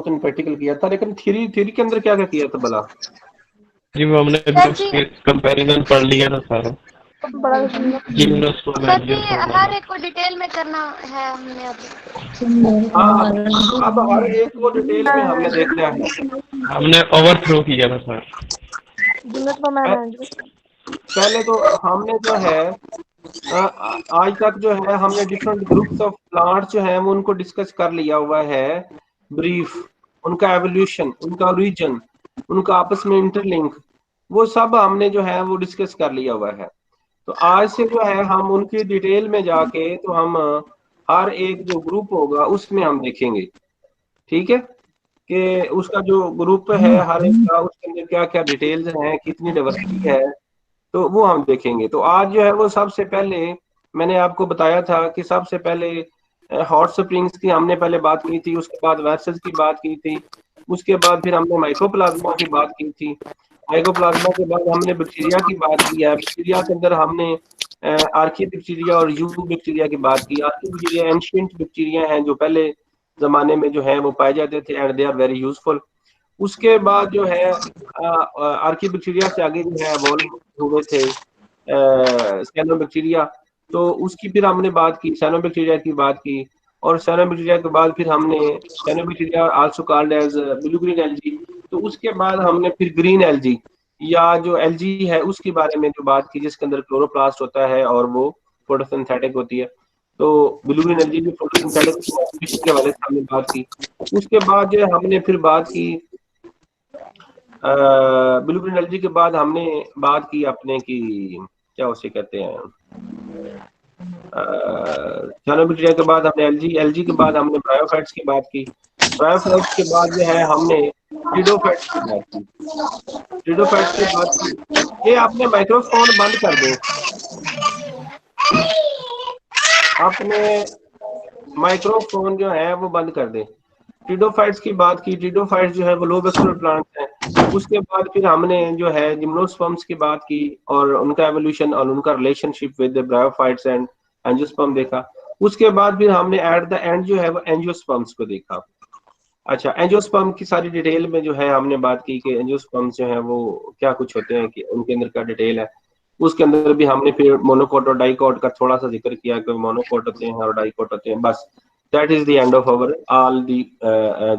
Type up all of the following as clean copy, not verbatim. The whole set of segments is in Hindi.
प्रैक्टिकल किया था, लेकिन थ्योरी के अंदर क्या क्या किया था भला? जी वो हमने कंपैरिजन पढ़ लिया था सारा, बड़ा जिम्नोस्पर्म सर जी, एंजियोस्पर्म हर वाला। एक को डिटेल में करना है हमने अब। हाँ, अब हर एक को डिटेल में हमने देखना है। हमने ओवरथ्रो किया था सर। पहले तो हमने जो है आज तक जो है हमने डिफरेंट ग्रुप्स ऑफ प्लांट्स जो है वो उनको डिस्कस कर लिया हुआ है, ब्रीफ, उनका एवोल्यूशन, उनका ओरिजिन, उनका आपस में इंटरलिंक, वो सब हमने जो है वो डिस्कस कर लिया हुआ है। तो आज से जो है हम उनकी डिटेल में जाके तो हम हर एक जो ग्रुप होगा उसमें हम देखेंगे, ठीक है, कि उसका जो ग्रुप है हर एक का उसके अंदर क्या क्या डिटेल्स हैं, कितनी डाइवर्सिटी है, तो वो हम देखेंगे। तो आज जो है वो सबसे पहले मैंने आपको बताया था कि सबसे पहले हॉट स्प्रिंग्स की हमने पहले बात की थी, उसके बाद वेसल्स की बात की थी, उसके बाद फिर हमने माइकोप्लाज्मा की बात की थी, माइकोप्लाज्मा के बाद हमने बैक्टीरिया की बात की है, बैक्टीरिया के अंदर हमने आर्की बैक्टीरिया और यू बैक्टीरिया की बात की। आर्की बैक्टीरिया एंशिएंट बैक्टीरिया हैं जो पहले जमाने में जो है वो पाए जाते थे and they are very useful. उसके बाद जो है आर्की बैक्टीरिया से आगे जो है एवॉल्व हुए थे साइनोबैक्टीरिया, तो उसकी फिर हमने बात की, साइनोबैक्टीरिया की बात की, और साइनोबैक्टीरिया के बाद फिर हमने cyanobacteria also called as blue green algae, तो उसके बाद हमने फिर ग्रीन एल्गी या जो एल्गी है उसके बारे में जो बात की जिसके अंदर क्लोरोप्लास्ट होता है और वो फोटोसिंथेटिक होती है। तो ब्लू ग्रीन एल्गी की फोटोसिंथेटिक के हवाले से हमने बात की। उसके बाद जो है हमने फिर बात की ब्लू ग्रीन एल्गी के बाद हमने बात की अपने की क्या उसे कहते हैं साइनोबैक्टीरिया के बाद हमने एलजी, एलजी के बाद हमने ब्रायोफाइट्स की बात की, ब्रायोफाइट्स के बाद जो है हमने ट्रिडोफाइट्स की बात की, ट्रिडोफाइट्स की बात की। ये आपने माइक्रोफोन बंद कर दें, आपने माइक्रोफोन जो है वो बंद कर दें। ट्रिडोफाइट्स की बात की, ट्रिडोफाइट्स जो है वो लो वेस्कुलर प्लांट्स हैं। उसके बाद फिर हमने जो है जिम्नोस्पर्म्स की बात की और उनका एवोल्यूशन और उनका relationship with bryophytes and angiosperm देखा। उसके बाद फिर हमने एट द एंड जो है वो एंजियोस्पर्म्स को देखा। अच्छा, एंजियोस्पर्म की सारी डिटेल में जो है हमने बात की कि एंजियोस्पर्म्स जो है वो क्या कुछ होते हैं, कि उनके अंदर क्या डिटेल है। उसके अंदर भी हमने फिर मोनोकोट और डाइकोट का थोड़ा सा जिक्र किया कि मोनोकोट होते हैं और डाइकोट होते हैं, बस that is the end of our all the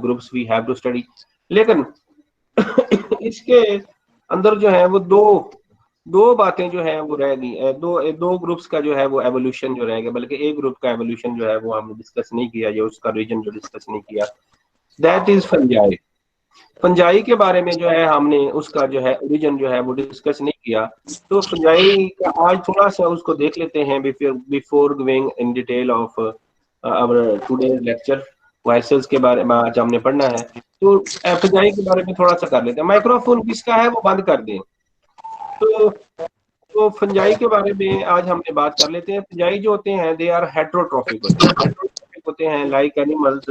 groups we have to study. लेकिन इसके अंदर जो है वो दो दो बातें जो है वो रह गई, दो दो ग्रुप्स का जो है वो एवोल्यूशन जो रह गया, बल्कि एक ग्रुप का एवोल्यूशन जो है वो हमने डिस्कस नहीं किया, या उसका रीजन जो डिस्कस नहीं किया, दैट इज फंजाई। फंजाई के बारे में जो है हमने उसका जो है ओरिजिन जो है वो डिस्कस नहीं किया। तो फंजाई का आज थोड़ा सा उसको देख लेते हैं before going in detail of our today lecture. वायरसेल्स के बारे में आज हमने पढ़ना है, तो फंजाई के बारे में थोड़ा सा कर लेते हैं। माइक्रोफोन किसका है वो बंद कर दें। तो फंजाई के बारे में आज हमने बात कर लेते हैं। फंजाई जो होते हैं दे आर हेट्रोट्रॉफिक होते हैं, हेट्रोट्रॉफिक होते हैं like animals,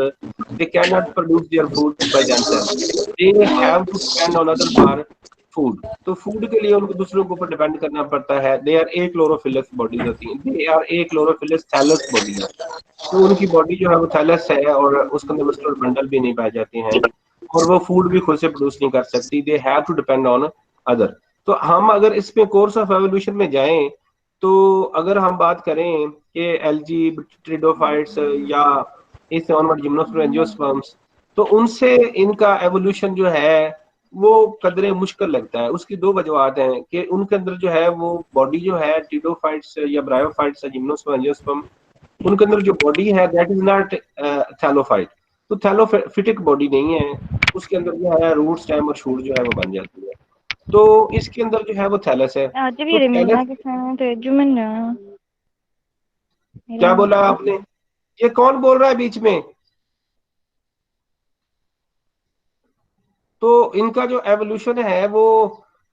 they can not produce their food by themselves, they have to depend on other for food. तो फूड के लिए उनको दूसरों के ऊपर डिपेंड करना पड़ता है। They are achlorophyllous bodies होती हैं, they are achlorophyllous thallus body है। तो उनकी बॉडी जो है वो थैलस है और उसके अंदर मस्कुलर बंडल भी नहीं पाए जाते हैं, और वो फूड भी खुद से प्रोड्यूस नहीं कर सकती, they have to depend on other. तो हम अगर इसमें कोर्स ऑफ एवोल्यूशन में जाएं, तो अगर हम बात करें कि एल्गी, ट्रिडोफाइट्स या इससे ऑनवर्ड जिम्नोस्पर्म, एंजियोस्पर्म्स, तो उनसे इनका एवोल्यूशन जो है वो कदरे मुश्किल लगता है। उसकी दो वजूहत हैं कि उनके अंदर जो है वो बॉडी जो है ट्रिडोफाइट्स या ब्रायोफाइट्स या जिम्नोस्पर्म, एंजियोस्पर्म, उनके अंदर जो बॉडी है दैट इज नॉट थैलोफाइट, तो थैलोफिटिक बॉडी नहीं है। उसके अंदर जो है रूट, स्टेम और शूट जो है वो बन जाती है। तो इसके अंदर जो है वो थैलस है। तो थैलस, क्या बोला आपने? ये कौन बोल रहा है बीच में? तो इनका जो एवोल्यूशन है वो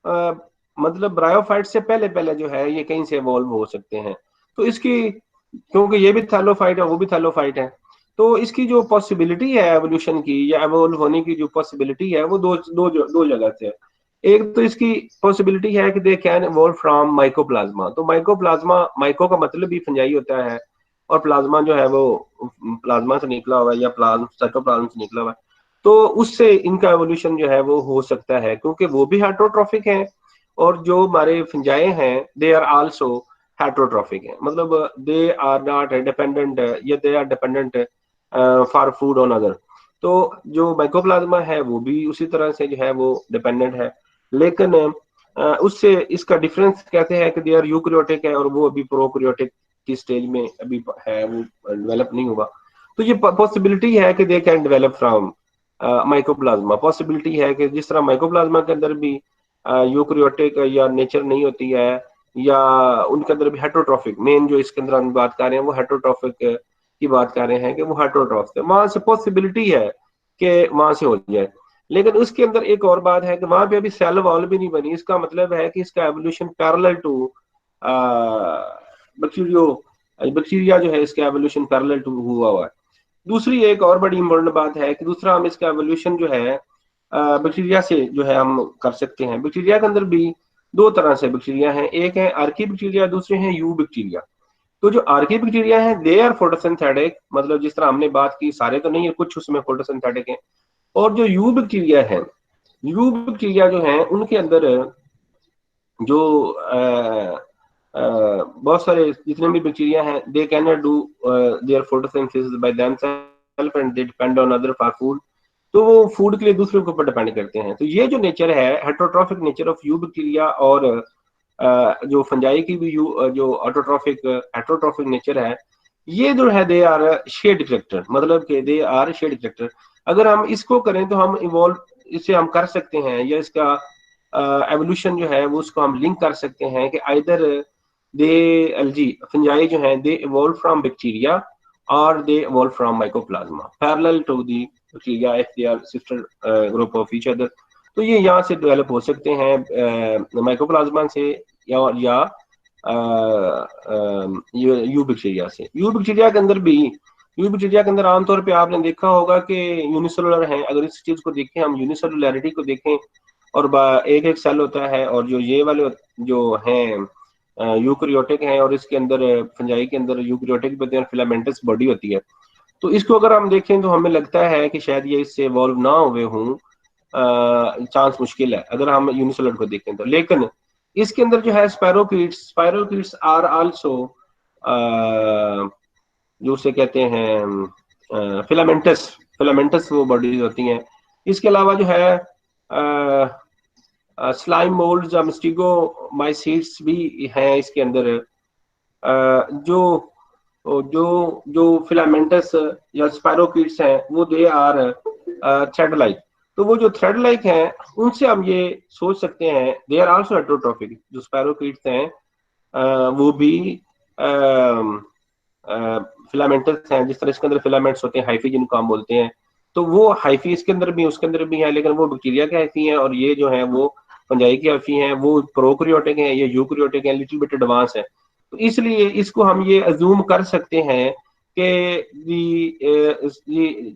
आ, मतलब ब्रायोफाइट से पहले पहले जो है ये कहीं से इवॉल्व हो सकते हैं। तो इसकी, क्योंकि ये भी थैलोफाइट है वो भी थैलोफाइट है, तो इसकी जो पॉसिबिलिटी है एवोल्यूशन की या एवोल्व होने की जो पॉसिबिलिटी है वो दो जगह से है। एक तो इसकी पॉसिबिलिटी है कि they can evolve from mycoplasma. तो माइकोप्लाज्मा, माइको का मतलब भी फंजाई होता है, और प्लाज्मा जो है वो प्लाज्मा से निकला हुआ है या प्लाज्म साइटोप्लाज्म से निकला हुआ है। तो उससे इनका एवोल्यूशन जो है वो हो सकता है, क्योंकि वो भी हेटरोट्रॉफिक हैं और जो हमारे फंजाई हैं दे आर आल्सो हेटरोट्रॉफिक हैं, मतलब दे आर नॉट डिपेंडेंट या they are dependent for food on other. तो जो माइकोप्लाज्मा है वो भी उसी तरह से जो है वो डिपेंडेंट है, लेकिन उससे इसका डिफरेंस कहते हैं कि दे आर यूकैरियोटिक है और वो अभी प्रोकैरियोटिक की स्टेज में अभी है, वो डेवलप नहीं हुआ। तो ये पॉसिबिलिटी है कि they can develop from mycoplasma. Possibility है कि जिस तरह माइकोप्लाज्मा के अंदर भी यूकैरियोटिक या नेचर नहीं होती है, या उनके अंदर भी हेटरोट्रॉफिक, मेन जो इसके अंदर हम बात कर रहे हैं वो हेटरोट्रॉफिक की बात कर रहे हैं कि वो हेटरोट्रॉफ है, वहां से पॉसिबिलिटी है कि वहां से हो जाए। लेकिन उसके अंदर एक और बात है कि वहां पे अभी सेल वॉल भी नहीं बनी, इसका मतलब है कि इसका evolution parallel to bacterio bacteria जो है इसका एवोल्यूशन पैरेलल टू हुआ है। दूसरी एक और बड़ी इंपॉर्टेंट बात है कि दूसरा हम इसका एवोल्यूशन जो है बैक्टीरिया से जो है हम कर सकते हैं। बैक्टीरिया के अंदर भी दो तरह से बैक्टीरिया हैं, एक है आर्की बैक्टीरिया, दूसरे हैं यू बैक्टीरिया। तो जो आर्की बैक्टीरिया है दे आर फोटोसिंथेटिक, मतलब जिस तरह हमने बात की सारे तो नहीं है, कुछ उसमें फोटोसिंथेटिक है। और जो यू बैक्टीरिया है, यू बैक्टीरिया जो है उनके अंदर जो बहुत सारे जितने भी बैक्टीरिया हैं they can not do their photosynthesis by themselves and they depend on other for food. तो वो फूड के लिए दूसरे के ऊपर डिपेंड करते हैं। तो ये जो नेचर है heterotrophic nature of you bacteria और जो फंजाई की भी जो ऑटोट्रॉफिक हेटरोट्रॉफिक नेचर है, ये जो है दे आर शेड करेक्टर, मतलब कि दे आर शेड करेक्टर। अगर हम इसको करें तो हम इवॉल्व इससे हम कर सकते हैं, या इसका एवोल्यूशन जो है वो उसको हम लिंक कर सकते हैं कि आइदर दे एलजी फंजाई जो है दे इवॉल्व फ्रॉम बैक्टीरिया और they evolve from mycoplasma parallel to the bacteria if they are sister group of each other. तो ये यहाँ से डेवलप हो सकते हैं माइकोप्लाज्मा से या यू बैक्टीरिया से। यू बैक्टीरिया के अंदर भी, यू बैक्टीरिया के अंदर आमतौर पे आपने देखा होगा कि यूनिसेलुलर है। अगर इस चीज को देखें, हम यूनिसेलुलैरिटी को देखें, और एक एक सेल होता है, और जो ये वाले जो हैं यूकैरियोटिक हैं, और इसके अंदर फंजाई के अंदर यूकैरियोटिक भी फिलामेंटस बॉडी होती है। तो इसको अगर हम देखें तो हमें लगता है कि शायद ये इससे इवॉल्व ना हुए हों, चांस मुश्किल है अगर हम यूनिसेलुलर को देखें तो। लेकिन इसके अंदर जो है स्पायरोकीट्स आर आल्सो जो उसे कहते हैं फिलामेंटस, फिलामेंटस वो बॉडीज होती हैं। इसके अलावा जो है स्लाइम मोल्ड्स या मिस्टिगोमाइसीट्स भी हैं इसके अंदर। जो जो जो फिलामेंटस या स्पायरोकीट्स हैं वो दे आर थ्रेड लाइक। तो वो जो थ्रेड लाइक हैं उनसे हम ये सोच सकते हैं दे आर आल्सो हेटरोट्रॉफिक। जो स्पायरोकीट्स हैं वो भी फिलामेंटस हैं, जिस तरह इसके अंदर फिलामेंट्स होते हैं हाइफी जिनको हम बोलते हैं, तो वो हाइफी इसके अंदर भी उसके अंदर भी है, लेकिन वो बैक्टीरिया के हाइफी हैं, और ये जो है वो फंजाई की हाइफी हैं, वो प्रोकैरियोटिक हैं, ये यूकैरियोटिक हैं, लिटिल बिट एडवांस है। तो इसलिए इसको हम ये अज्यूम कर सकते हैं कि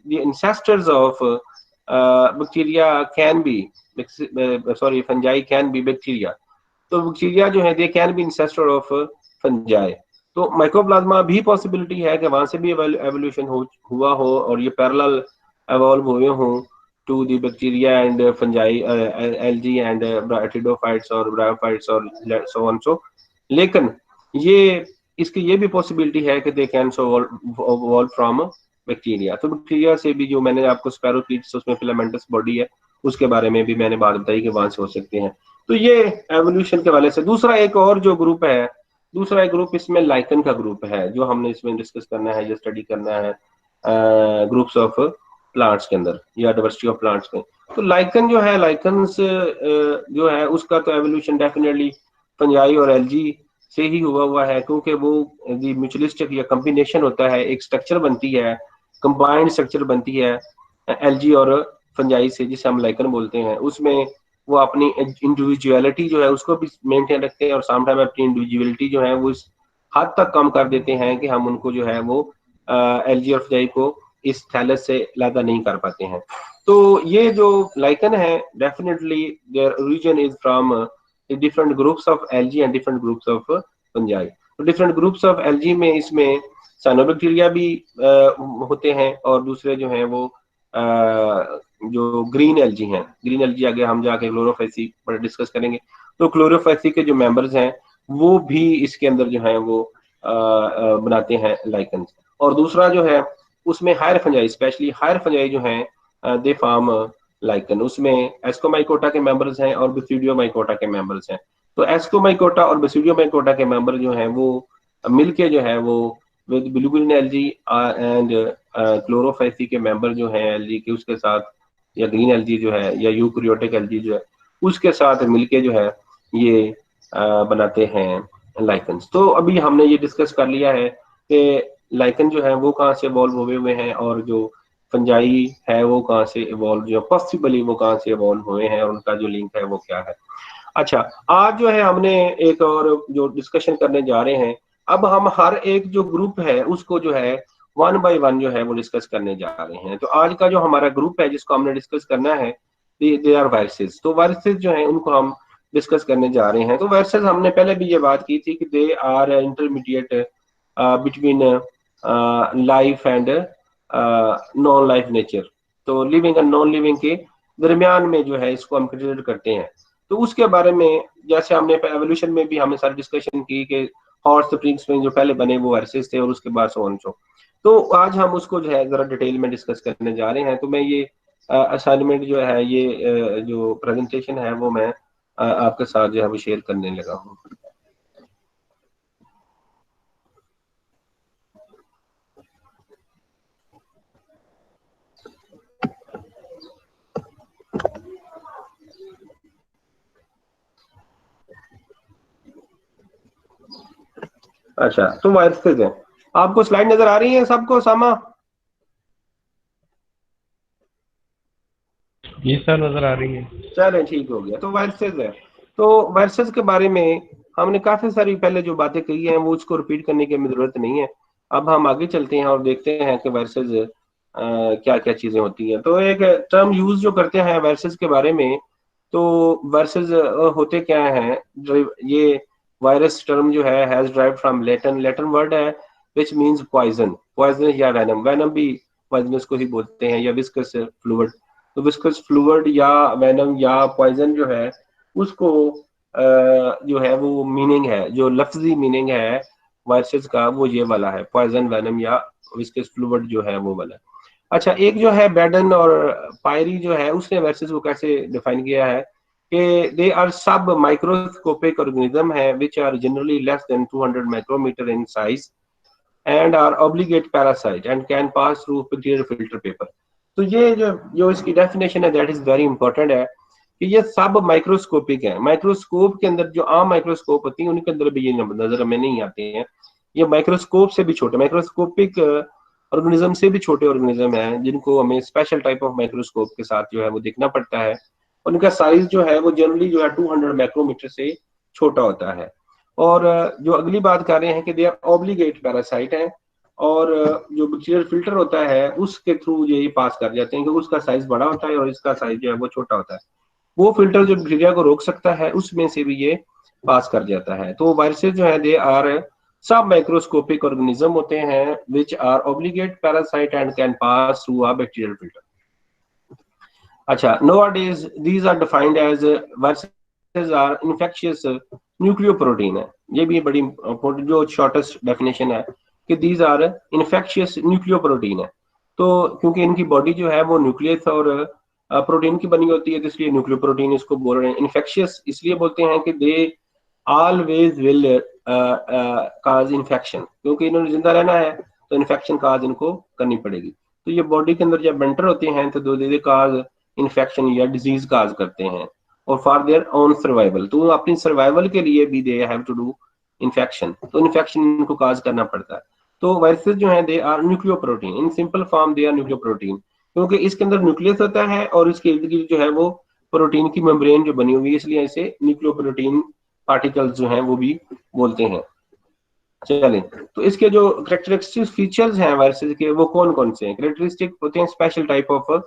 the ancestors of bacteria can be sorry fungi can be bacteria। तो बैक्टीरिया जो है दे can B ancestor of fungi. तो माइकोप्लाज्मा भी पॉसिबिलिटी है कि वहां से भी एवोल्यूशन हुआ हो और ये पैरेलल एवॉल्व हुए हों to the bacteria and fungi algae and pteridophytes और ब्रायोफाइट्स और सो ऑन सो। लेकिन ये इसकी ये भी पॉसिबिलिटी है कि they can evolve from bacteria. तो बैक्टीरिया से भी जो मैंने आपको स्पैरोकीट्स उसमें फिलामेंटस बॉडी है उसके बारे में भी मैंने बात बताई कि वहां से हो सकते हैं। तो ये एवोल्यूशन के वाले से। दूसरा एक और जो ग्रुप है, दूसरा एक ग्रुप इसमें लाइकन का ग्रुप है जो हमने इसमें डिस्कस करना है या स्टडी करना है ग्रुप्स ऑफ प्लांट्स के अंदर या डाइवर्सिटी ऑफ प्लांट्स में। तो लाइकन जो है, लाइकन्स जो है उसका तो एवोल्यूशन डेफिनेटली फंजाई और एल्गी से ही हुआ है, क्योंकि वो म्यूचुअलिस्टिक या कॉम्बिनेशन होता है, एक स्ट्रक्चर बनती है, कंबाइंड स्ट्रक्चर बनती है एल्गी और फंजाई से, जिसे हम लाइकन बोलते हैं। उसमें वो अपनी इंडिविजुअलिटी जो है उसको भी मेंटेन रखते हैं और साम टाइम अपनी इंडिविजुअलिटी जो है वो इस हद तक कम कर देते हैं कि हम उनको जो है वो एल्गी और फंजाई को इस थैलस से अलग नहीं कर पाते हैं। तो ये जो लाइकन है definitely their origin is from different groups of algae and different groups of fungi. तो डिफरेंट ग्रुप्स ऑफ एल्गी में इसमें साइनोबैक्टीरिया भी होते हैं और दूसरे जो हैं वो जो ग्रीन एल्गी हैं, ग्रीन एल्गी आगे हम जाके क्लोरोफेसी पर डिस्कस करेंगे, तो क्लोरोफेसी के जो मेंबर्स हैं वो भी इसके अंदर जो है वो बनाते हैं लाइकन। और दूसरा जो है उसमें higher fungi, specially higher fungi जो है दे फार्म लाइकन, उसमें एस्कोमाइकोटा के मेंबर्स हैं और बेसिडियोमाइकोटा के मेंबर्स हैं। तो एस्कोमाइकोटा और बेसिडियोमाइकोटा के मेंबर जो हैं वो मिलके जो है वो विद ब्लूग्रीन एल्गी एंड क्लोरोफेसी के मेंबर जो हैं एल्गी के, उसके साथ या ग्रीन एल्गी जो है या यूकैरियोटिक एल्गी जो है उसके साथ मिलके जो है ये बनाते हैं लाइकन्स। तो अभी हमने ये डिस्कस कर लिया है कि लाइकन जो है वो कहाँ से इवॉल्व हुए हुए हैं और जो फंजाई है वो कहाँ से इवॉल्व, जो पॉसिबली वो कहाँ से इवॉल्व हुए हैं और उनका जो लिंक है वो क्या है। अच्छा, आज जो है हमने एक और जो डिस्कशन करने जा रहे हैं, अब हम हर एक जो ग्रुप है उसको जो है वन बाय वन जो है वो डिस्कस करने जा रहे हैं। तो आज का जो हमारा ग्रुप है जिसको हमने डिस्कस करना है, दे आर वायरसेस। तो वायरसेस जो है उनको हम डिस्कस करने जा रहे हैं। तो वायरसेस हमने पहले भी ये बात की थी कि they are intermediate between life and non life nature. तो लिविंग एंड नॉन लिविंग के दरमियान में जो है इसको हम कंसिडर करते हैं। तो उसके बारे में जैसे हमने एवोल्यूशन में भी हमने सारी डिस्कशन की कि हॉट स्प्रिंग्स में जो पहले बने वो वर्सेस थे और उसके बाद सो ऑन सो। तो आज हम उसको जो है जरा डिटेल में डिस्कस करने जा रहे हैं। तो मैं ये असाइनमेंट जो है ये जो प्रेजेंटेशन है वो मैं आपके साथ जो है वो शेयर करने लगा हूँ। अच्छा, तो वायरसेस है, आपको स्लाइड नजर आ रही है सबको सामा? जी सर, नजर आ रही है। चले ठीक हो गया। तो वायरसेस है, तो वायरसेस के बारे में हमने काफी सारी पहले जो बातें कही हैं वो उसको रिपीट करने की हमें जरूरत नहीं है। अब हम आगे चलते हैं और देखते हैं कि वायरसेस क्या क्या चीजें होती हैं। तो एक टर्म यूज जो करते हैं वायरसेस के बारे में, तो वायरसेस होते क्या हैं, ये वायरस टर्म जो है has derived from Latin, Latin word है विच मींस पॉइजन, पॉइजन या वेनम, वेनम भी पॉइजनस को ही बोलते हैं, या विस्कस फ्लूइड। तो विस्कस फ्लूइड या वेनम या पॉइजन जो है उसको जो है वो मीनिंग है, जो लफ्जी मीनिंग है वायरसेस का वो ये वाला है, पॉइजन, वेनम या विस्कस फ्लूइड जो है वो वाला। अच्छा, एक जो है बैडन और पायरी जो है उसने वायरसेस को कैसे डिफाइन किया है कि दे आर सब माइक्रोस्कोपिक ऑर्गेनिज्म है which are generally less than 200 micrometer in size and are obligate parasite and can pass through bacterial filter paper। तो ये जो जो इसकी डेफिनेशन है दैट इज वेरी इंपॉर्टेंट है कि ये सब माइक्रोस्कोपिक है। माइक्रोस्कोप के अंदर जो आम माइक्रोस्कोप होती है उनके अंदर भी ये नजर हमें नहीं आते हैं। ये माइक्रोस्कोप से भी छोटे, माइक्रोस्कोपिक ऑर्गेनिज्म से भी छोटे ऑर्गेनिज्म है जिनको हमें स्पेशल टाइप ऑफ माइक्रोस्कोप के साथ जो है वो देखना पड़ता है। उनका साइज जो है वो जनरली जो है 200 माइक्रोमीटर से छोटा होता है। और जो अगली बात कर रहे हैं कि दे आर ऑब्लिगेट पैरासाइट है, और जो बैक्टीरियल फिल्टर होता है उसके थ्रू ये पास कर जाते हैं क्योंकि उसका साइज बड़ा होता है और इसका साइज जो है वो छोटा होता है। वो फिल्टर जो बैक्टीरिया को रोक सकता है उसमें से भी ये पास कर जाता है। तो वायरसेस जो है दे आर सब माइक्रोस्कोपिक ऑर्गेनिज्म होते हैं which are obligate parasite and can pass through a bacterial filter. अच्छा, nowadays these are defined as viruses are infectious nucleoprotein है। ये भी बड़ी important जो शॉर्टेस्ट डेफिनेशन है कि these are infectious न्यूक्लियोप्रोटीन है। तो क्योंकि इनकी बॉडी जो है वो न्यूक्लियस और प्रोटीन की बनी होती है, तो इसलिए न्यूक्लियोप्रोटीन इसको बोल रहे हैं। इन्फेक्शियस इसलिए बोलते हैं कि they always will cause infection, क्योंकि इन्होंने जिंदा रहना है तो इन्फेक्शन काज इनको करनी पड़ेगी। तो ये बॉडी के अंदर जब एंटर होते हैं तो दे काज इन्फेक्शन या डिजीज काज करते हैं और फॉर देयर ओन सर्वाइवल, तो अपनी सर्वाइवल के लिए भी they have to do infection, तो इन्फेक्शन इनको काज करना पड़ता है। तो वायरसेस जो है they are nucleoprotein, in simple form they are nucleoprotein, क्योंकि इसके अंदर न्यूक्लियस होता है और इसके इर्द गिर्द जो है वो प्रोटीन की मेम्ब्रेन जो बनी हुई है, इसलिए इसे न्यूक्लियोप्रोटीन पार्टिकल्स जो हैं वो भी बोलते हैं। चलें, तो इसके जो करेक्टरिस्टिक फीचर्स हैं वायरसेस के वो कौन कौन से हैं? करेक्टरिस्टिक होते हैं स्पेशल टाइप ऑफ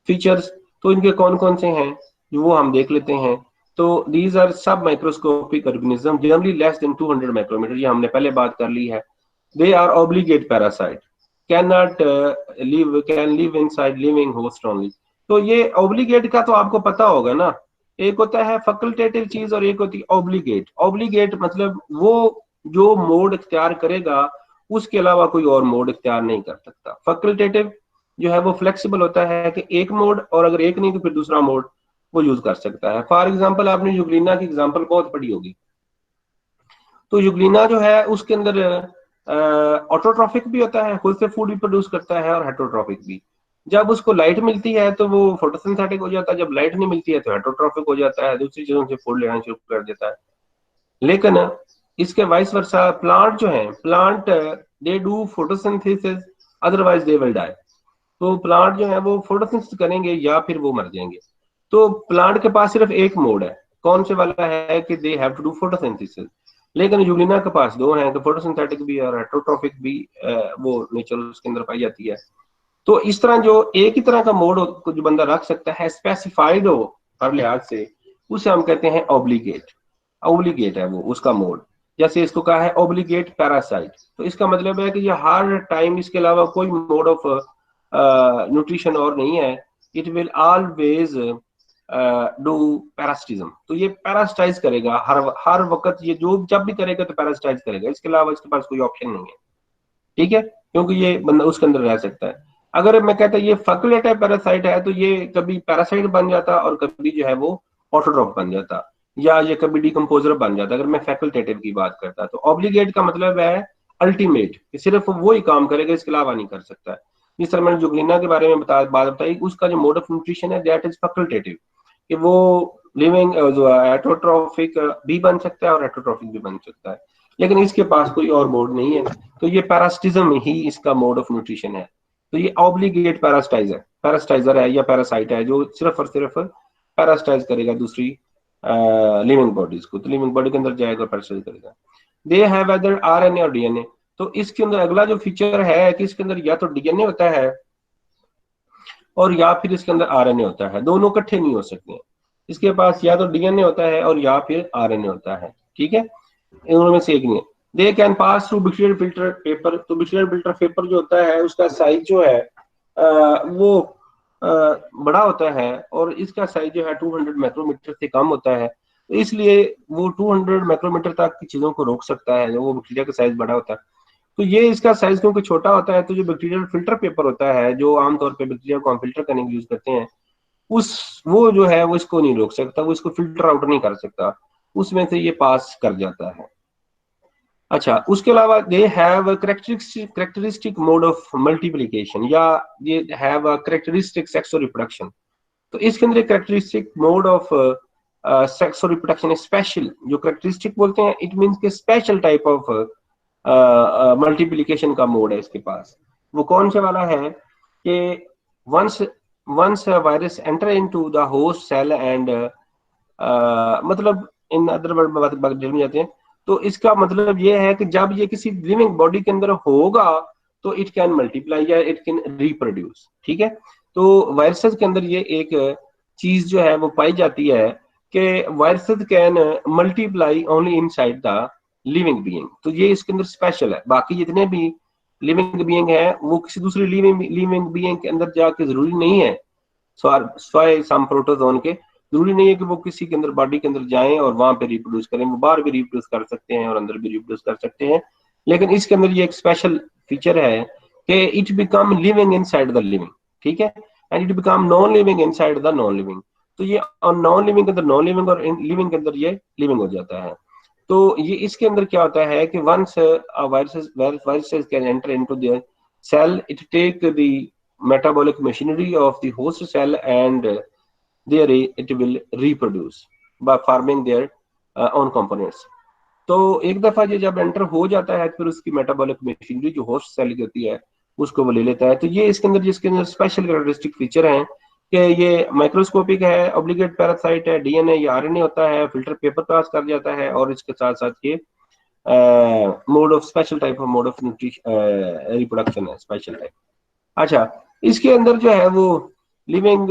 फीचर्स, तो इनके कौन कौन से हैं जो वो हम देख लेते हैं। तो दीज आर सब microscopic organism generally less than 200 micrometer, ये हमने पहले बात कर ली है। They are obligate parasite, can not live, can live inside living host only, तो ये ऑब्लिगेट का तो आपको पता होगा ना, एक होता है फैकल्टेटिव चीज और एक होती है ऑब्लिगेट। ऑब्लिगेट मतलब वो जो मोड इख्तियार करेगा उसके अलावा कोई और मोड इख्तियार नहीं कर सकता। फैकल्टेटिव जो है वो फ्लेक्सिबल होता है कि एक मोड, और अगर एक नहीं तो फिर दूसरा मोड वो यूज कर सकता है। फॉर एग्जाम्पल आपने यूग्लिना की एग्जाम्पल बहुत पढ़ी होगी। तो यूग्लिना जो है उसके अंदर ऑटोट्रॉफिक भी होता है, खुद से फूड भी प्रोड्यूस करता है, और हेटरोट्रॉफिक भी। जब उसको लाइट मिलती है तो वो फोटोसिंथेटिक हो जाता है, जब लाइट नहीं मिलती है तो हेटरोट्रॉफिक हो जाता है, दूसरी चीजों से फूड लेना शुरू कर देता है। लेकिन इसके वाइस वर्सा प्लांट जो है, plant they do photosynthesis, otherwise they will die. तो प्लांट जो है वो फोटोसिंथेसिस करेंगे या फिर वो मर जाएंगे। तो प्लांट के पास सिर्फ एक मोड है, कौन से वाला है कि they have to do photosynthesis. लेकिन यूलिना के पास दो हैं, तो फोटोसिंथेटिक भी और हेटरोट्रॉफिक भी वो नेचर उसके अंदर पाई जाती है। तो इस तरह जो एक ही तरह का मोड को जो बंदा रख सकता है स्पेसिफाइड हो हर लिहाज से, उसे हम कहते हैं ऑब्लिगेट। ऑब्लिगेट है वो उसका मोड। जैसे इसको कहा है ऑब्लिगेट पैरासाइट, तो इसका मतलब है कि ये हर टाइम इसके अलावा कोई मोड ऑफ न्यूट्रिशन और नहीं है, it will always do parasitism. तो ये पैरासिटाइज करेगा हर वक्त, ये जो जब भी करेगा तो पैरासिटाइज करेगा, इसके अलावा इसके पास कोई ऑप्शन नहीं है। ठीक है, क्योंकि ये बंदा उसके अंदर रह सकता है। अगर मैं कहता ये फैकल्टेटिव पैरासाइट है तो ये कभी पैरासाइट बन जाता और कभी जो है वो ऑटोट्रॉफ बन जाता, या ये कभी डिकम्पोजर बन जाता अगर मैं फैकल्टेटिव की बात करता। तो ऑब्लिगेट का मतलब है अल्टीमेट, कि सिर्फ वो ही काम करेगा, इसके अलावा नहीं कर सकता। जिस तरह मैंने जुगलिना के बारे में बात बताई, उसका जो मोड ऑफ न्यूट्रिशन है दैट इज फैकल्टेटिव, कि वो लिविंग जो हेटरोट्रॉफिक भी बन सकता है और हेटरोट्रॉफिक भी बन सकता है, लेकिन इसके पास कोई और मोड नहीं है। तो ये पैरासिटिज्म ही इसका मोड ऑफ न्यूट्रिशन है। तो ये ऑब्लिगेट पैरास्टाइजर है या पैरासाइट है जो सिर्फ और सिर्फ पैरास्टाइज करेगा दूसरी लिविंग बॉडीज को। तो लिविंग बॉडी के अंदर जाएगा, पैरास्टाइज करेगा। दे हैव अदर आरएनए और डीएनए। तो इसके अंदर अगला जो फीचर है कि इसके अंदर या तो डीएनए होता है और या फिर इसके अंदर आरएनए होता है, दोनों इकट्ठे नहीं हो सकते। इसके पास या तो डीएनए होता है और या फिर आरएनए होता है। ठीक है, इनमें से एक नहीं है। They can pass through bacterial filter paper. तो बैक्टीरियल फिल्टर पेपर जो होता है उसका साइज जो है वो बड़ा होता है, और इसका साइज जो है 200 माइक्रोमीटर से कम होता है। तो इसलिए वो 200 माइक्रोमीटर तक की चीजों को रोक सकता है, जो वो बैक्टीरिया का साइज बड़ा होता है। तो ये इसका साइज क्योंकि छोटा होता है, तो जो बैक्टीरियल फिल्टर पेपर होता है जो आमतौर पर बैक्टीरिया को हम फिल्टर करने के लिए यूज करते हैं, उस वो जो है वो इसको नहीं रोक सकता, वो इसको फिल्टर आउट नहीं कर सकता, उसमें से ये पास कर जाता है। अच्छा, उसके अलावा they have characteristic mode of multiplication, या ये हैव अ करेक्टरिस्टिक सेक्स और रिप्रोडक्शन। तो इसके अंदर एक करेक्टरिस्टिक मोड ऑफ सेक्स और रिप्रोडक्शन स्पेशल, जो करेक्टरिस्टिक बोलते हैं इट मींस के स्पेशल टाइप ऑफ मल्टीप्लिकेशन का मोड है इसके पास। वो कौन से वाला है कि once once virus enter into the host cell and मतलब इन अदर वर्ड में बात में जाते हैं। तो इसका मतलब ये है कि जब ये किसी लिविंग बॉडी के अंदर होगा तो इट कैन मल्टीप्लाई या इट कैन रिप्रोड्यूस। ठीक है, तो वायरसेस के अंदर ये एक चीज जो है वो पाई जाती है कि viruses can multiply only inside the living being. तो ये इसके अंदर स्पेशल है, बाकी जितने भी लिविंग बीइंग है वो किसी दूसरी लिविंग बीइंग के अंदर जाके जरूरी नहीं है, स्वाय सम प्रोटोजोन के, जरूरी नहीं है कि वो किसी के अंदर बॉडी के अंदर जाएं और वहां पे रिप्रोड्यूस करें। वो बाहर भी रिप्रोड्यूस कर सकते हैं और अंदर भी रिप्रोड्यूस कर सकते हैं, लेकिन इसके अंदर ये एक स्पेशल फीचर है कि it become living inside the living. ठीक है, and it become non living inside the non living. तो ये नॉन लिविंग के अंदर नॉन लिविंग और लिविंग के अंदर ये लिविंग हो जाता है। तो ये इसके अंदर क्या होता है कि once viruses can enter into the cell, it take the metabolic machinery of the host cell and there it will reproduce by forming their own components. तो एक दफा ये जब एंटर हो जाता है फिर उसकी मेटाबॉलिक मशीनरी जो होस्ट सेल की होती है उसको वो ले लेता है। तो ये इसके अंदर जिसके अंदर स्पेशल कैरेक्टरिस्टिक फीचर हैं कि ये माइक्रोस्कोपिक है, ऑब्लिगेट पैरासाइट है, डीएनए या आरएनए होता है, फिल्टर पेपर पास कर जाता है, और इसके साथ साथ ये mode of special type of mode of reproduction है, स्पेशल टाइप। अच्छा, इसके अंदर जो है वो लिविंग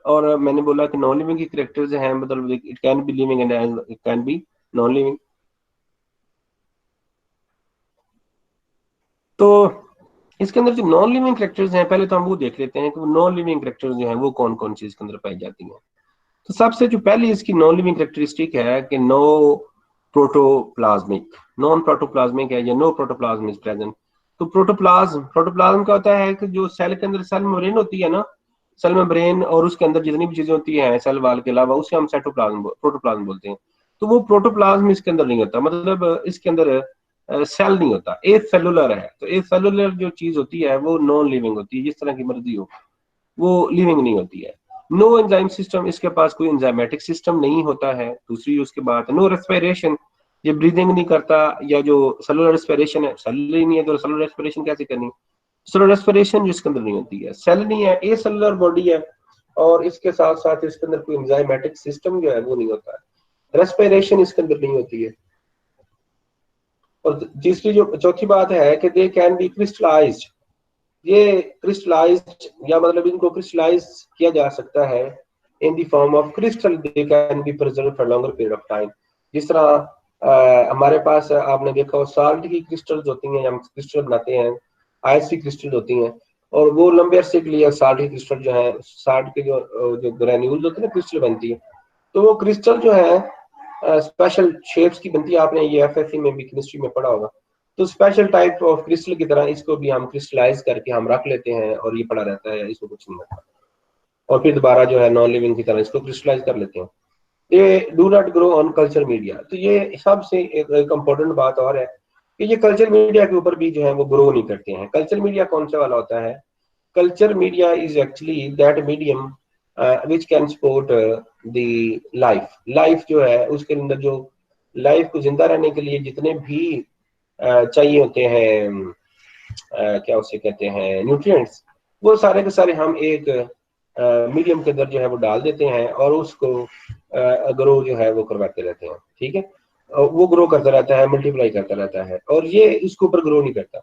और मैंने बोला कि नॉन लिविंग की करेक्टर्स हैं, मतलब it can be living and it can be non living. तो इसके अंदर जो नॉन लिविंग कैरेक्टर्स हैं, पहले तो हम वो देख लेते हैं कि वो नॉन लिविंग कैरेक्टर्स जो हैं वो कौन कौन सी इसके अंदर पाई जाती हैं। तो सबसे जो पहली इसकी नॉन लिविंग कैरेक्टरिस्टिक है कि नो प्रोटोप्लाज्मिक, नॉन प्रोटोप्लाज्मिक है या नो प्रोटोप्लाज्म इज प्रेजेंट। तो प्रोटोप्लाज्म, प्रोटोप्लाज्म का होता है कि जो सेल के अंदर सेल मेम्ब्रेन होती है ना, सेल मेम्ब्रेन और उसके अंदर जितनी भी चीजें होती हैं सेल वाल के अलावा, उसे हम साइटोप्लाज्म प्रोटोप्लाज्म बोलते हैं। तो वो प्रोटोप्लाज्म इसके अंदर नहीं होता, मतलब इसके अंदर सेल नहीं होता, ए सेलुलर है। तो ए सेलुलर जो चीज होती है वो नॉन लिविंग होती है, जिस तरह की मर्जी हो, वो लिविंग नहीं होती है। नो एंजाइम सिस्टम, इसके पास कोई एंजाइमेटिक सिस्टम नहीं होता है। दूसरी उसके बाद नो रेस्पिरेशन, ये ब्रीदिंग नहीं करता, या जो सेलुलर रेस्पिरेशन है, सेलुलर ही नहीं है तो सेलुलर रेस्पिरेशन कैसे करनी, सेलुलर रेस्पिरेशन जिसके अंदर नहीं होती है। सेल नहीं है, ए सेलुलर बॉडी है, और इसके साथ साथ इसके अंदर कोई एंजाइमेटिक सिस्टम जो है वो नहीं होता है। रेस्पिरेशन इसके अंदर नहीं होती है। और तीसरी जो चौथी बात है कि दे कैन बी क्रिस्टलाइज्ड, ये क्रिस्टलाइज्ड या मतलब इनको क्रिस्टलाइज किया जा सकता है in the form of crystal, they can be preserve for longer period of time. जिस तरह हमारे पास आपने देखा हो साल्ट की क्रिस्टल्स होती हैं, हम क्रिस्टल बनाते हैं, आइस की क्रिस्टल होती हैं, और वो लंबे अरसे के लिए साल्ट की क्रिस्टल जो है, साल्ट के जो ग्रेन्यूल्स होते हैं ना, क्रिस्टल बनती है। तो वो क्रिस्टल जो है स्पेशल शेप्स की बनती है, आपने ये एफएससी में भी केमिस्ट्री में पढ़ा होगा। तो स्पेशल टाइप ऑफ क्रिस्टल की तरह इसको भी हम क्रिस्टलाइज करके हम रख लेते हैं, और ये पड़ा रहता है, इसको कुछ नहीं होता, और फिर दोबारा जो है नॉन लिविंग की तरह इसको क्रिस्टलाइज कर लेते हैं। ये do not grow on culture media. तो ये सबसे एक इम्पोर्टेंट बात और है कि ये कल्चर मीडिया के ऊपर भी जो है वो ग्रो नहीं करते हैं। कल्चर मीडिया कौन सा वाला होता है? Culture media is actually that medium which can support the life. Life जो है उसके अंदर जो लाइफ को जिंदा रहने के लिए जितने भी चाहिए होते हैं, क्या उसे कहते हैं, न्यूट्रिएंट्स, वो सारे के सारे हम एक मीडियम के अंदर जो है वो डाल देते हैं, और उसको ग्रो जो है वो करवाते रहते हैं। ठीक है, वो ग्रो करता रहता है, मल्टीप्लाई करता रहता है, और ये इसके ऊपर ग्रो नहीं करता।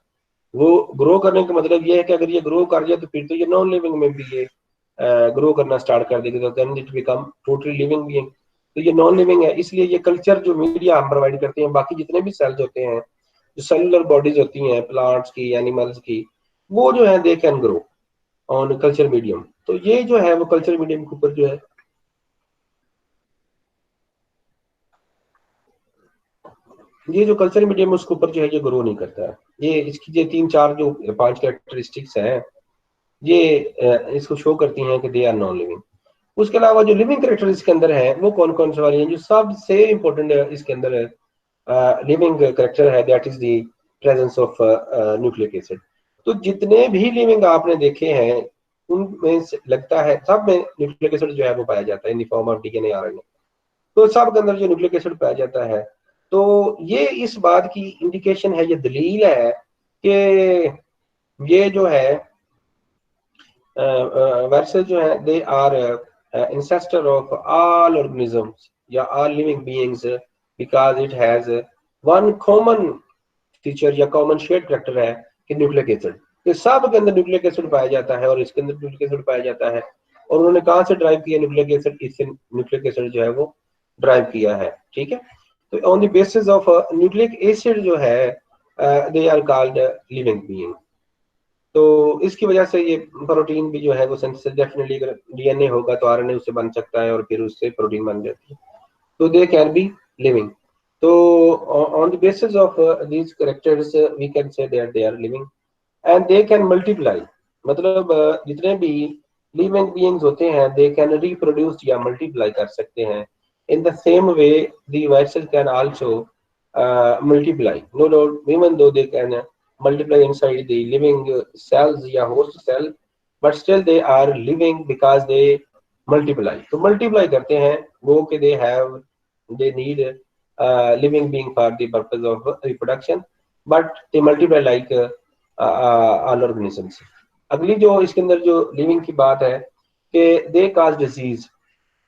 वो ग्रो करने का मतलब ये है कि अगर ये ग्रो कर जाए तो फिर तो ये नॉन लिविंग में भी ये ग्रो करना स्टार्ट कर देगी, तो then it become totally living being. तो ये नॉन लिविंग है, इसलिए ये कल्चर जो मीडिया हम प्रोवाइड करते हैं, बाकी जितने भी सेल्स होते हैं, जो सेलुलर बॉडीज होती हैं प्लांट्स की, एनिमल्स की, वो जो है they can grow on culture medium. तो ये जो है वो कल्चर मीडियम के ऊपर जो है, ये जो कल्चर मीडियम उसके ऊपर जो है ये ग्रो नहीं करता है। ये इसकी जो 3 4 जो 5 कैरेक्टरिस्टिक्स हैं, ये इसको शो करती हैं कि दे आर नॉन लिविंग। उसके अलावा जो लिविंग कैरेक्टर इसके अंदर है वो कौन कौन से वाली हैं? जो सबसे इंपॉर्टेंट इसके अंदर लिविंग कैरेक्टर है, that is the presence of nucleic acid. तो जितने भी लिविंग आपने देखे हैं उनमें लगता है सब में न्यूक्लिक एसिड जो है वो पाया जाता है in the form of DNA RNA. तो सब के अंदर जो न्यूक्लिक एसिड पाया जाता है, तो ये इस बात की इंडिकेशन है, ये दलील है कि ये जो है वायरसेस जो है they are ancestor of all organisms या all living beings, because it has one common feature या common shared character है कि न्यूक्लिक एसिड। तो सब के अंदर न्यूक्लिक एसिड पाया जाता है, और इसके अंदर न्यूक्लिक एसिड पाया जाता है। और उन्होंने कहाँ से ड्राइव किया न्यूक्लिक एसिड? इससे न्यूक्लिक एसिड जो है वो ड्राइव किया है। ठीक है, तो on the basis of nucleic acid जो है they are called living being. तो इसकी वजह से ये प्रोटीन भी जो है वो सिंथेसिस, डेफिनेटली अगर डीएनए होगा तो आरएनए उससे बन सकता है, और फिर उससे प्रोटीन बन जाती है। तो दे कैन बी लिविंग। तो on the basis of these characters we can say that they are living and they can multiply. मतलब जितने भी लिविंग बीइंग्स होते हैं दे कैन रिप्रोड्यूस या मल्टीप्लाई कर सकते हैं। In the same way the viruses can also multiply, no doubt, even though they can multiply inside the living cells या host cell, but still they are living because they multiply। तो multiply करते हैं वो कि they need living being for the purpose of reproduction, but they multiply like all organisms। अगली जो इसके अंदर जो living की बात है कि they cause disease।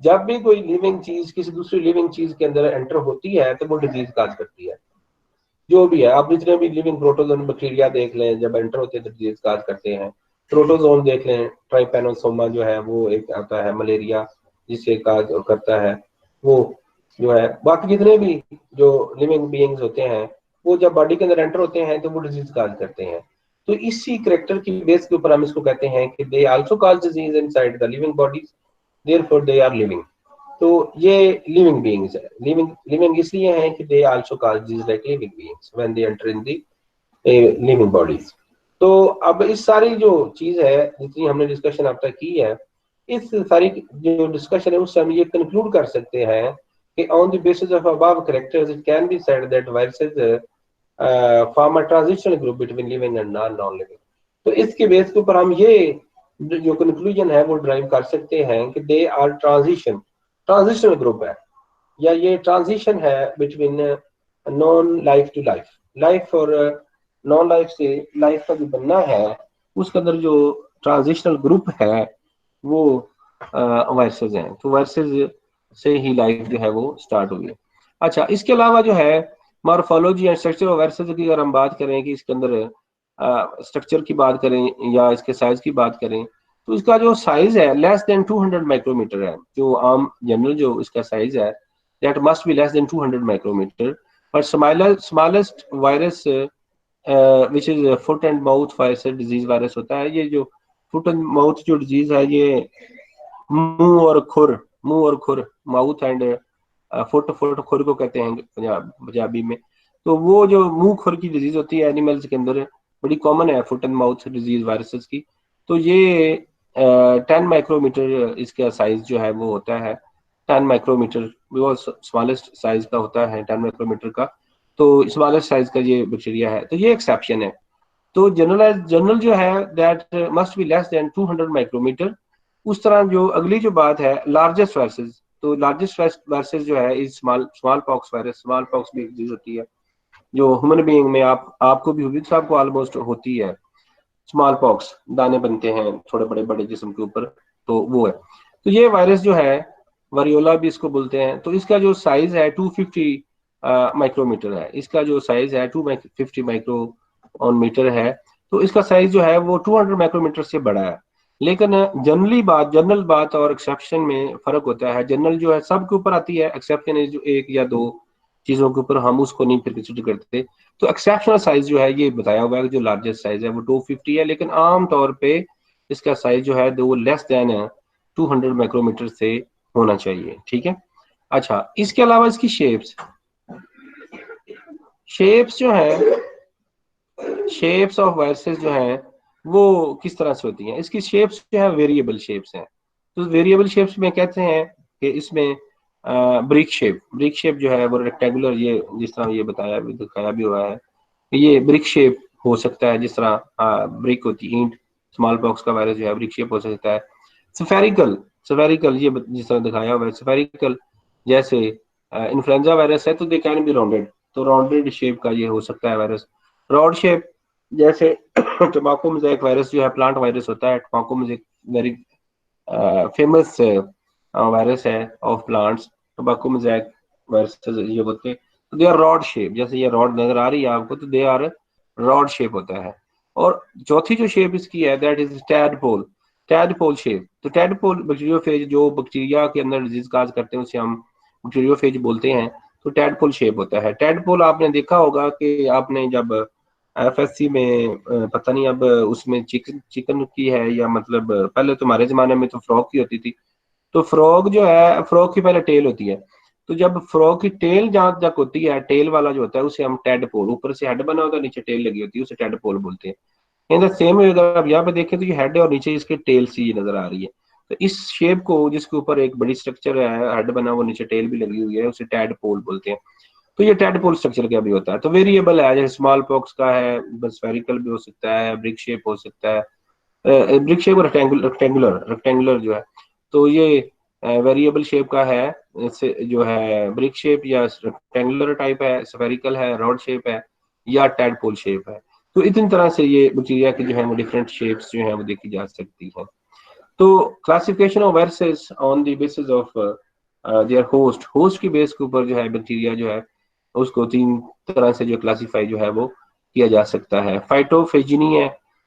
जब भी कोई लिविंग चीज किसी दूसरी लिविंग चीज के अंदर एंटर होती है तो वो डिजीज काज करती है। जो भी है, आप जितने भी लिविंग प्रोटोजोन बैक्टीरिया देख लें, जब एंटर होते हैं तो डिजीज काज करते हैं। प्रोटोजोन देख लें, ट्राइपैनोसोमा जो है वो एक आता है मलेरिया जिससे काज करता है वो जो है। बाकी जितने भी जो लिविंग बीइंग्स होते हैं वो जब बॉडी के अंदर एंटर होते हैं तो वो डिजीज काज करते हैं। तो इसी करेक्टर की बेस के ऊपर हम इसको कहते हैं कि they also cause disease inside the living bodies, therefore they are living. तो ये लिविंग बीइंग्स है। लिविंग इसलिए है कि they also cause disease like living beings when they enter in the living bodies. तो अब इस सारी जो चीज है, जितनी हमने डिस्कशन अब तक की है, इस सारी जो डिस्कशन है उससे हम ये कंक्लूड कर सकते हैं कि on the basis of above characters it can be said that viruses form a transitional group between living and non living. तो इसके बेस के ऊपर हम ये जो कंक्लूजन है वो ड्राइव कर सकते हैं कि दे आर ट्रांजिशनल ग्रुप है, या ये ट्रांजिशन है between non life to life. Life और नॉन लाइफ से लाइफ का जो बनना है उसके अंदर जो ट्रांजिशनल ग्रुप है वो वायरसेस हैं। तो वायरसेस से ही लाइफ जो है वो स्टार्ट हुई है। अच्छा, इसके अलावा जो है morphology and structure of viruses की अगर हम बात करें कि इसके अंदर स्ट्रक्चर की बात करें या इसके साइज की बात करें, तो इसका जो साइज है लेस देन 200 माइक्रोमीटर है। जो आम जनरल जो इसका साइज है that must be less than 200 micrometre. पर smallest virus which is foot and mouth virus disease virus होता है। ये जो फुट एंड माउथ जो डिजीज है ये मुंह और खुर माउथ एंड फुट फुट खुर को कहते हैं पंजाबी में। तो वो जो मुंह खुर की डिजीज होती है एनिमल्स के अंदर बड़ी कॉमन है, foot and mouth disease viruses की। तो ये 10 माइक्रोमीटर इसका साइज जो है वो होता है। 10 माइक्रोमीटर वो स्मॉलेस्ट साइज का होता है 10 माइक्रोमीटर का। तो स्मॉलेस्ट साइज का ये बैक्टीरिया है, तो ये एक्सेप्शन है। तो जनरल जो है that must be less than 200 micrometer. उस तरह जो अगली जो बात है लार्जेस्ट वायरसेस, तो लार्जेस्ट वायरसेस जो है इस smallpox virus. Smallpox भी एक डिजीज होती है जो ह्यूमन बीइंग में आपको भी हुई, सबको ऑलमोस्ट होती है। स्मॉल पॉक्स दाने बनते हैं थोड़े बड़े बड़े जिस्म के ऊपर, तो वो है। तो ये वायरस जो है वरियोला भी इसको बोलते हैं। तो इसका जो साइज है 250 माइक्रोमीटर है। इसका जो साइज है 250 माइक्रो मीटर है। तो इसका साइज जो है वो 200 माइक्रोमीटर से बड़ा है। लेकिन जनरल बात और एक्सेप्शन में फर्क होता है। जनरल जो है सबके ऊपर आती है, एक्सेप्शन है जो एक या दो चीजों के ऊपर हम उसको नहीं फिर कंसिडर करते। तो एक्सेप्शनल साइज जो है ये बताया हुआ है कि जो लार्जेस्ट साइज है वो 250 है, लेकिन आम तौर पे इसका साइज जो है वो लेस देन 200 माइक्रोमीटर से होना चाहिए। ठीक है। अच्छा, इसके अलावा इसकी शेप्स जो है, शेप्स ऑफ वायरसेस जो है वो किस तरह से होती हैं। इसकी शेप्स जो है वेरिएबल शेप्स हैं। तो वेरिएबल शेप्स में कहते हैं कि इसमें ब्रिक शेप जो है वो रेक्टेंगुलर, ये जिस तरह ये बताया भी दिखाया भी हुआ है, ये ब्रिक शेप हो सकता है। जिस तरह ब्रिक होती है ईंट, स्मॉल बॉक्स का वायरस जो है ब्रिक शेप हो सकता है। स्फेरिकल ये जिस तरह दिखाया हुआ है स्फेरिकल, जैसे इन्फ्लुएंजा वायरस है तो दे कैन बी राउंडेड, तो राउंडेड शेप का ये हो सकता है वायरस। रॉड शेप जैसे टोबैको मोज़ेक वायरस जो है प्लांट वायरस होता है। Tobacco mosaic very famous virus है of plants. Tobacco mosaic virus ये होते हैं। तो दे आर रॉड शेप, जैसे ये रॉड नजर आ रही है आपको, तो दे आर रॉड शेप होता है। और चौथी जो शेप इसकी है दैट इज टैडपोल शेप। तो टैडपोल बैक्टीरियोफेज जो बैक्टीरिया के अंदर डिजीज काज करते हैं उसे हम बैक्टीरियोफेज बोलते हैं। तो टैडपोल शेप होता है। टैडपोल आपने देखा होगा कि आपने जब एफएससी में पता नहीं अब उसमें चिकन की है या मतलब पहले तो हमारे जमाने में तो फ्रॉग की होती थी। तो फ्रॉग जो है, फ्रॉग की पहले टेल होती है। तो जब फ्रॉग की टेल जहां तक होती है, टेल वाला जो होता है उसे हम टेडपोल, ऊपर से हेड बना होता है नीचे टेल लगी होती है, उसे टेडपोल बोलते हैं। इन द सेम वे अगर आप यहाँ पे देखें तो ये हेड है और नीचे इसके टेल सी नजर आ रही है। तो इस शेप को जिसके ऊपर एक बड़ी स्ट्रक्चर है, हेड बना हुआ, नीचे टेल भी लगी हुई है, उसे टेडपोल बोलते हैं। तो ये टेडपोल स्ट्रक्चर का भी होता है। तो वेरिएबल है, जैसे स्मॉल पॉक्स का है स्फेरिकल भी हो सकता है, ब्रिक शेप हो सकता है, ब्रिक शेप और रेक्टेंगुलर जो है। तो ये वेरिएबल शेप का है, इससे जो है ब्रिक शेप या रेक्टेंगुलर टाइप है, स्फेरिकल है, रॉड शेप है या टेडपोल शेप है। तो इतनी तरह से ये बैक्टीरिया की जो है वो डिफरेंट शेप्स जो है वो देखी जा सकती है। तो classification of viruses on the basis of their host की बेस के ऊपर जो है बैक्टीरिया जो है उसको तीन तरह से जो क्लासीफाई जो है वो किया जा सकता है। फाइटोफेजिनी है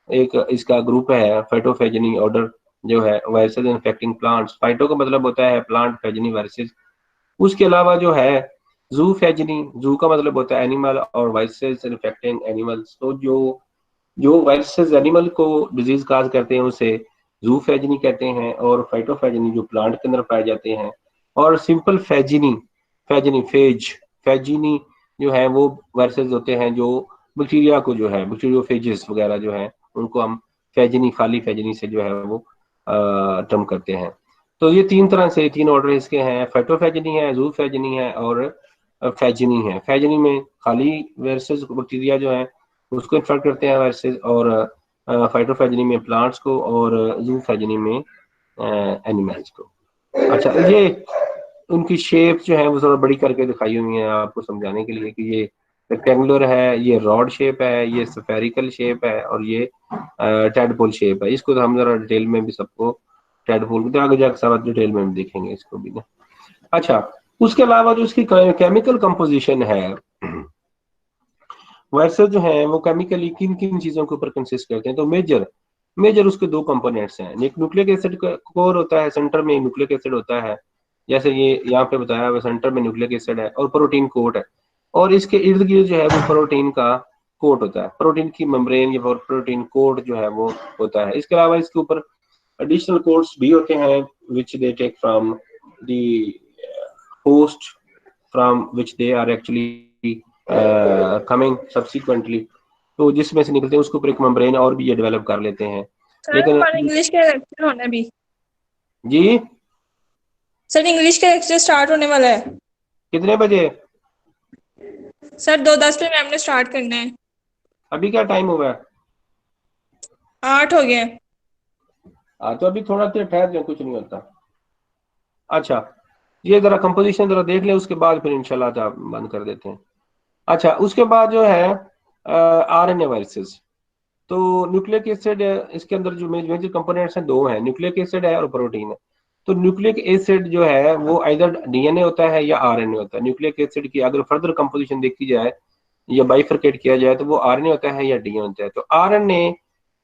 एक इसका ग्रुप है, फाइटोफेजिनी ऑर्डर जो है वायरसेस इन्फेक्टिंग प्लांट्स। फाइटो का मतलब होता है प्लांट, फेजिनी वायरसेस। उसके अलावा जो है जू फेजिनी, जू का मतलब होता है एनिमल और वायरसेस इन्फेक्टिंग एनिमल्स। तो जो जो वायरसेस एनिमल को डिजीज काज करते हैं उसे जूफेजिनी कहते हैं, और फाइटोफेजिनी जो प्लांट के अंदर पाए जाते हैं, और सिंपल फेजिनी फेजिनी फेज फेजिनी जो है वो वायरसेस होते हैं जो बैक्टीरिया को जो है बैक्टीरियोफेजेस वगैरह जो है उनको हम फेजिनी खाली फेजिनी से जो है वो टर्म करते हैं। तो ये तीन तरह से तीन ऑर्डर इसके हैं, फाइटोफेजिनी है, जूफेजिनी है और फेजिनी है। फेजिनी में खाली वायरसेस बैक्टीरिया जो है उसको इन्फेक्ट करते हैं वायरसेस, और फाइटोफेजिनी में प्लांट्स को, और जूफेजिनी में एनिमल्स को। अच्छा, ये उनकी शेप जो है वो थोड़ा बड़ी करके दिखाई हुई है आपको समझाने के लिए कि ये रेक्टेंगुलर है, ये रॉड शेप है, ये स्फेरिकल शेप है, और ये टेडपोल शेप है। इसको तो हम जरा डिटेल में भी सबको टेडपोल को आगे जाकर सब डिटेल में भी देखेंगे इसको भी ना। अच्छा, उसके अलावा जो इसकी केमिकल कंपोजिशन है, वायरसेस जो है वो केमिकली किन किन चीजों के ऊपर कंसिस्ट करते हैं, तो मेजर मेजर उसके दो कंपोनेंट्स हैं। एक न्यूक्लिक एसिड का कोर होता है, सेंटर में न्यूक्लिक एसिड होता है, जैसे ये यहाँ पे बताया हुआ सेंटर में न्यूक्लिक एसिड है, और प्रोटीन कोट है, और इसके इर्द गिर्द जो है वो प्रोटीन का कोट होता है, प्रोटीन की मेम्ब्रेन या प्रोटीन कोट जो है वो होता है। इसके अलावा इसके ऊपर एडिशनल कोट्स भी होते हैं which they take from the host from which they are actually coming subsequently, तो जिसमें से निकलते हैं उसके ऊपर एक मेम्ब्रेन और भी ये डेवलप कर लेते हैं। सर लेकिन हमारा इंग्लिश का लेक्चर होना है अभी। जी सर इंग्लिश का लेक्चर स्टार्ट होने वाला है कितने बजे? सर 2:10 पे मैम ने स्टार्ट करना है। अभी क्या टाइम हुआ है? 8 हो गए। तो अभी थोड़ा देर ठहर जाए, कुछ नहीं होता। अच्छा, ये जरा कंपोजिशन जरा देख लें, उसके बाद फिर इंशाल्लाह बंद कर देते हैं। अच्छा, उसके बाद जो है आरएनए वायरसेस। तो न्यूक्लिक एसिड, इसके अंदर जो मेजर कंपोनेंट्स हैं दो हैं, न्यूक्लिक एसिड है और प्रोटीन है। तो न्यूक्लिक एसिड जो है वो आइदर डीएनए होता है या आरएनए होता है। न्यूक्लिक एसिड की अगर फर्दर कंपोजिशन देखी जाए या बाइफरकेट किया जाए तो वो आरएनए होता है या डीएनए होता है। तो आरएनए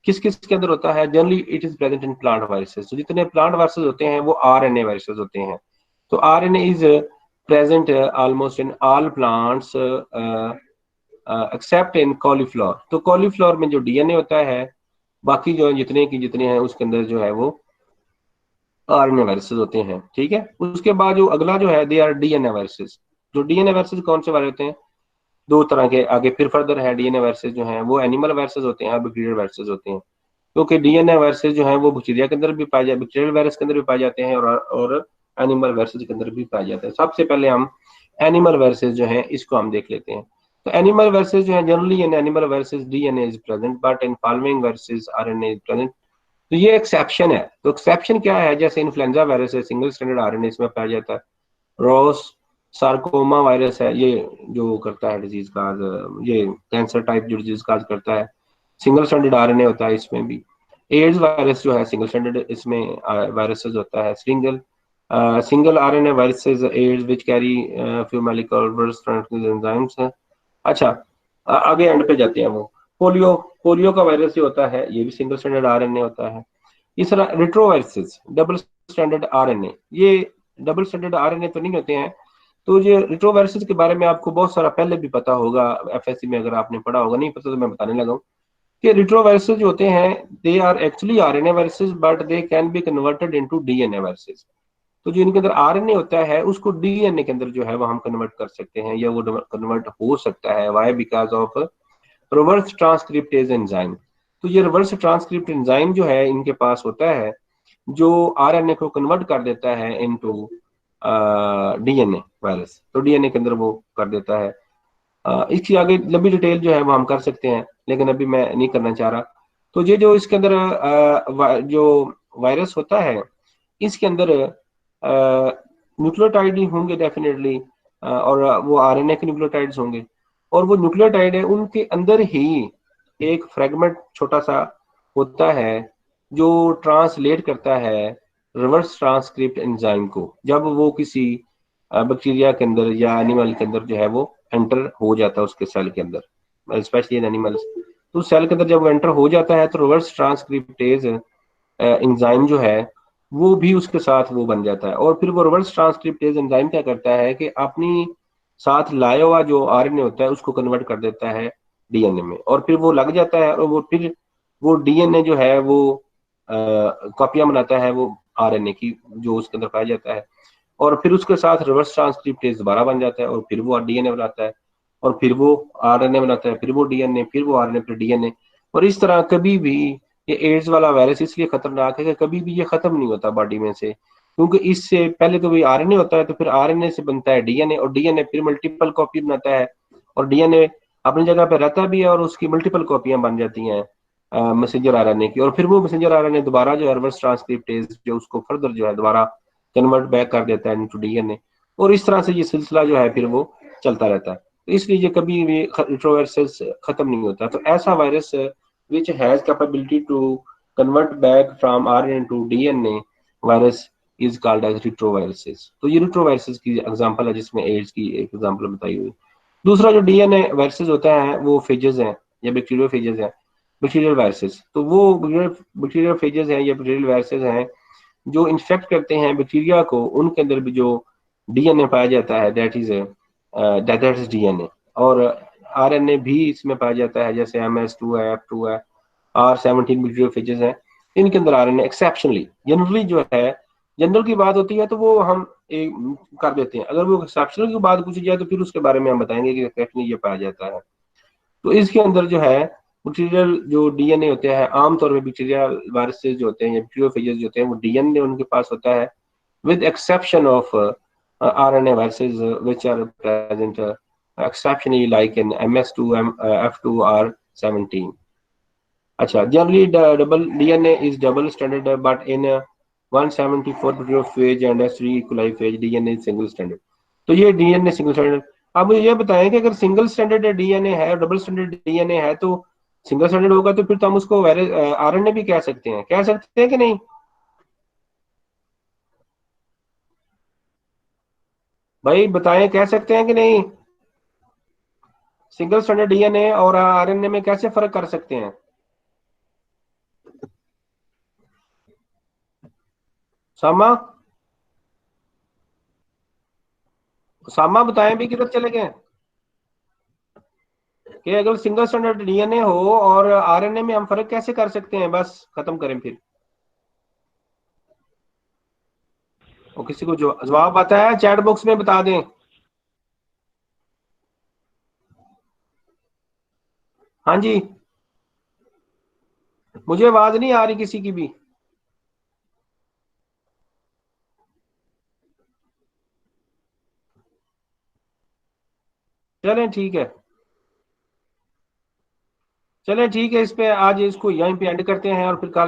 किस किस के अंदर होता है? Generally it is present in plant viruses. तो जितने प्लांट वायरसेस होते हैं वो आरएनए वायरसेस होते हैं। तो RNA is present almost in all plants accept in cauliflower. तो कॉलीफ्लावर में जो डीएनए होता है, बाकी जो जितने हैं उसके अंदर जो है वो आरएनए वायरसेस होते हैं। ठीक है, उसके बाद जो अगला जो है दे आर डीएनए वायरसेस। जो डीएनए वायरसेस कौन से वाले होते हैं? दो तरह के आगे फिर फर्दर है डीएनए वायरसेस जो हैं वो एनिमल वायरसेस होते हैं और बैक्टीरियल वायरसेस होते हैं। क्योंकि डीएनए वायरसेस जो हैं वो बैक्टीरिया के अंदर भी पाए जाते, बैक्टीरियल वायरस के अंदर भी पाए जाते हैं, और एनिमल वायरसेस के अंदर भी पाए जाते हैं। सबसे पहले हम एनिमल वायरसेस जो हैं इसको हम देख लेते हैं। तो एनिमल वायरसेस जो है generally in animal viruses DNA is present but in following viruses RNA is present. तो ये एक्सेप्शन है। तो एक्सेप्शन क्या है? जैसे इन्फ्लुएंजा वायरस है, सिंगल स्टैंडर्ड आरएनए इसमें पाया जाता है। रोस सार्कोमा वायरस है, ये जो करता है डिजीज का, ये कैंसर टाइप जो डिजीज काज करता है, सिंगल स्टैंडर्ड आरएनए होता है इसमें भी। एड्स वायरस जो है सिंगल स्टैंडर्ड इसमें वायरसेस होता है। Single RNA viruses AIDS which carry few molecular enzymes है। अच्छा, आगे एंड पे जाते हैं वो। पोलियो का वायरस जो होता है ये भी सिंगल स्टैंडर्ड आरएनए होता है। इस तरह रिट्रोवायरसेस डबल स्टैंडर्ड आरएनए, ये डबल स्टैंडर्ड आरएनए तो नहीं होते हैं। तो ये रिट्रोवायरसेस के बारे में आपको बहुत सारा पहले भी पता होगा, एफएससी में अगर आपने पढ़ा होगा, नहीं पता तो मैं बताने लगा हूँ कि रिट्रोवायरसेस जो होते हैं they are actually RNA viruses but they can be converted into DNA viruses. तो जो इनके अंदर आरएनए होता है उसको डीएनए के अंदर जो है वो हम कन्वर्ट कर सकते हैं, या वो कन्वर्ट हो सकता है। Why? Because of reverse transcriptase enzyme. तो ये रिवर्स ट्रांसक्रिप्ट एंजाइम जो है इनके पास होता है जो आरएनए को कन्वर्ट कर देता है इनटू डीएनए वायरस। तो डीएनए के अंदर वो कर देता है। इसकी आगे लंबी डिटेल जो है वो हम कर सकते हैं, लेकिन अभी मैं नहीं करना चाह रहा। तो ये जो इसके अंदर जो वायरस होता है इसके अंदर न्यूक्लियोटाइड ही होंगे डेफिनेटली, और वो आरएनए के न्यूक्लियोटाइड्स होंगे। और वो न्यूक्लियोटाइड है उनके अंदर ही एक फ्रेगमेंट छोटा सा होता है जो ट्रांसलेट करता है रिवर्स ट्रांसक्रिप्ट एंजाइम को। जब वो किसी बैक्टीरिया के अंदर या एनिमल के अंदर जो है वो एंटर हो जाता है उसके सेल के अंदर, स्पेशली इन एनिमल्स, तो सेल के अंदर जब वो एंटर हो जाता है तो रिवर्स ट्रांसक्रिप्टेज एंजाइम जो है वो भी उसके साथ वो बन जाता है। और फिर वो रिवर्स ट्रांसक्रिप्टेज एंजाइम क्या करता है कि अपनी साथ लाया हुआ जो आरएनए होता है उसको कन्वर्ट कर देता है डीएनए में, और फिर वो लग जाता है और वो फिर वो डीएनए जो है वो कॉपियां बनाता है वो आरएनए की जो उसके अंदर पाया जाता है, और फिर उसके साथ रिवर्स ट्रांसक्रिप्टेज दोबारा बन जाता है और फिर वो डीएनए बनाता है, और फिर वो आरएनए बनाता है, फिर वो डीएनए, फिर वो आरएनए, फिर डीएनए। और इस तरह कभी भी ये एड्स वाला वायरस इसलिए खतरनाक है कि कभी भी ये खत्म नहीं होता बॉडी में से, क्योंकि इससे पहले तो वही आरएनए होता है, तो फिर आरएनए से बनता है डीएनए, और डीएनए फिर मल्टीपल कॉपी बनाता है, और डीएनए अपनी जगह पे रहता भी है और उसकी मल्टीपल कॉपियां बन जाती हैं मैसेंजर आरएनए की, और फिर वो मैसेंजर आरएनए दोबारा जो है रिवर्स ट्रांसक्रिप्टेज जो उसको फर्दर जो है दोबारा कन्वर्ट बैक कर देता है इनटू डीएनए, और इस तरह से ये सिलसिला जो है फिर वो चलता रहता है। तो इसलिए ये कभी भी रिट्रोवायरसेस खत्म नहीं होता। तो ऐसा virus which has capability to convert back from RNA to DNA virus is called as retroviruses। तो ये retroviruses की एग्जांपल है जिसमें एड्स की एक एग्जांपल बताई हुई। दूसरा जो डीएनए वायरसेस होता है वो फेजेस हैं या बैक्टीरियल फेजेस हैं, बैक्टीरियल वायरसेस। तो वो बैक्टीरियल फेजेस हैं या बैक्टीरियल वायरसेस हैं जो इन्फेक्ट करते हैं बैक्टीरिया को, उनके अंदर भी जो डीएनए पाया जाता है दैट इज डीएनए, और आरएनए भी इसमें पाया जाता है, जैसे MS2 है, F2 है, R17 बैक्टीरियोफेजेस हैं, इनके अंदर आरएनए एक्सेप्शनली, जनरली जो है जनरल की बात होती है तो वो हम कर देते हैं, अगर वो एक्सेप्शनल की बात पूछी जाए तो फिर उसके बारे में हम बताएंगे कि एक्सेप्शनली ये पाया जाता है। तो इसके अंदर जो है बैक्टीरियल जो डीएनए होते हैं, आमतौर पर बैक्टीरिया वायरसेस जो होते हैं या बैक्टीरियोफेजेस जो होते हैं वो डीएनए उनके पास होता है, with exception of RNA viruses which are present exceptionally like in MS2, F2 or 17। अच्छा, generally the double DNA is double stranded but in 174 phage and S3 equili phage DNA is single stranded। तो ये डीएनए सिंगल स्टैंडर्ड। अब मुझे ये बताएं कि अगर सिंगल स्टैंडर्ड डीएनए है, डबल स्टैंडर्ड डीएनए है, तो सिंगल स्टैंडर्ड होगा तो फिर तो हम उसको आरएनए भी कह सकते हैं कि नहीं भाई? बताएं, कह सकते हैं कि नहीं? सिंगल स्टैंडर्ड डीएनए और आरएनए में कैसे फर्क कर सकते हैं? सामा सामा बताएं भी, किधर चले गए? कि अगर सिंगल स्टैंडर्ड डीएनए हो और आरएनए में हम फर्क कैसे कर सकते हैं? बस खत्म करें फिर। और किसी को जो जवाब आता है चैट बॉक्स में बता दें। हाँ जी, मुझे आवाज नहीं आ रही किसी की भी। चलें ठीक है, चलें ठीक है, इस पे आज इसको यहीं पे एंड करते हैं और फिर कल